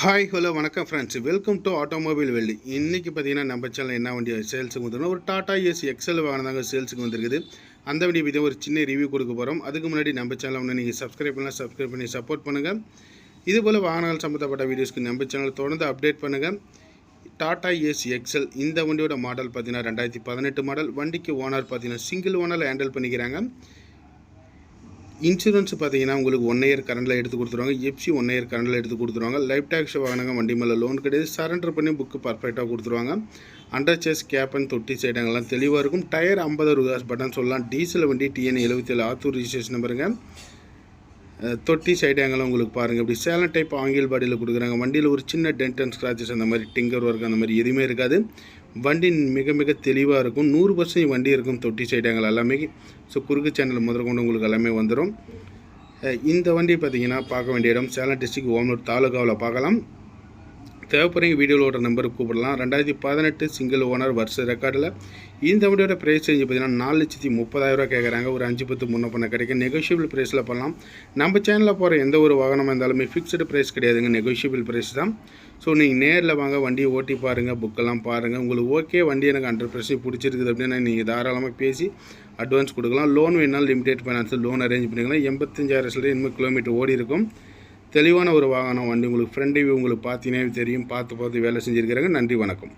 Hi hello வணக்கம் friends, welcome to automobile வெள்ளி. இன்றைக்கி பார்த்தீங்கன்னா நம்ம சேனல் என்ன வண்டி சேல்ஸுக்கு வந்துருக்கோம், ஒரு டாடா ஏசி எக்ஸல் வாகனம் தாங்க சேல்ஸுக்கு வந்துருக்குது. அந்த வண்டி பற்றி ஒரு சின்ன ரிவ்யூ கொடுக்க போகிறோம். அதுக்கு முன்னாடி நம்ம சேனலை ஒன்று நீங்கள் சப்ஸ்கிரைப் பண்ணி சப்போர்ட் பண்ணுங்கள். இதுபோல் வாகனங்கள் சம்மந்தப்பட்ட வீடியோஸ்க்கு நம்ம சேனலை தொடர்ந்து அப்டேட் பண்ணுங்கள். டாடா ஏசி எக்ஸல் இந்த வண்டியோட மாடல் பார்த்தீங்கன்னா 2018 மாடல். வண்டிக்கு ஓனர் பார்த்தீங்கன்னா சிங்கிள் ஓனரில் ஹேண்டில் பண்ணிக்கிறாங்க. இன்சூரன்ஸ் பார்த்தீங்கன்னா உங்களுக்கு 1 இயர் கரண்டில் எடுத்து கொடுத்துருவாங்க. எஃப்சி 1 இயர் கரண்டில் எடுத்து கொடுத்துருவாங்க. லைஃப் டேக்ஸ் வாங்கினாங்க, வண்டி மேலே லோன் கிடையாது. சரண்டர் பண்ணி புக்கு பர்ஃபெக்டாக கொடுத்துருவாங்க. அண்டர் சேஸ் கேப்பன் தொட்டி சைடங்கள்லாம் தெளிவாக இருக்கும். டயர் 50 ரூபாஸ் பட்டன் சொல்லலாம். டீசல் வண்டி TN 77 ஆத்தூர் ரிஜிஸ்ட்ரேஷன் நம்பருங்க. தொட்டி சைடாங்கெல்லாம் உங்களுக்கு பாருங்கள், இப்படி சேலம் டைப் ஆங்கில் பாடியில் கொடுக்குறாங்க. வண்டியில் ஒரு சின்ன டென்ட் அண்ட் ஸ்க்ராச்சஸ் அந்த மாதிரி டிங்கர் ஒர்க் அந்த மாதிரி எதுவுமே இருக்காது. வண்டி மிக மிக தெளிவாக இருக்கும். 100% வண்டி இருக்கும். தொட்டி சைடாங்கள் எல்லாமே குறுக்கு சேனல் முதல் கொண்டு உங்களுக்கு எல்லாமே வந்துடும். இந்த வண்டி பார்த்திங்கன்னா பார்க்க வேண்டிய இடம் சேலம் டிஸ்ட்ரிக்ட் ஓமலூர் தாலுகாவில் பார்க்கலாம். தேவைப்படுற வீடியோவில் ஓடுற நம்பருக்கு கூப்பிடலாம். 2018 சிங்கிள் ஓனர் வருஷ ரெக்கார்டில். இந்த வண்டியோட ப்ரைஸ் ரேஞ்சு பார்த்தீங்கன்னா 4,30,000 கேட்குறாங்க. ஒரு 5-10 முன்ன பண்ண கிடைக்கும். நெகோஷியபிள் ப்ரைஸில் பண்ணலாம். நம்ம சேனலில் போகிற எந்த ஒரு வாகனமாக இருந்தாலுமே ஃபிக்ஸ்டு ப்ரைஸ் கிடையாதுங்க, நெகோஷியபிள் ப்ரைஸ் தான். ஸோ நீங்கள் நேரில் வாங்க, வண்டியை ஓட்டி பாருங்கள், புக்கெல்லாம் பாருங்கள். உங்களுக்கு ஓகே வண்டி எனக்கு 100% பிடிச்சிருக்குது அப்படின்னா நீங்கள் தாராளமாக பேசி அட்வான்ஸ் கொடுக்கலாம். லோன் வேணாலும் லிமிடெட் ஃபைனான்ஸ் லோன் அரேஞ்ச் பண்ணிக்கலாம். 85,000 இன்னும் கிலோமீட்டர் ஓடி இருக்கும். தெளிவான ஒரு வாகனம் வண்டி. உங்களுக்கு ஃப்ரண்ட் வியூ உங்களுக்கு பார்த்தீங்கன்னா தெரியும். பார்த்து வேலை செஞ்சுருக்கிறாங்க. நன்றி, வணக்கம்.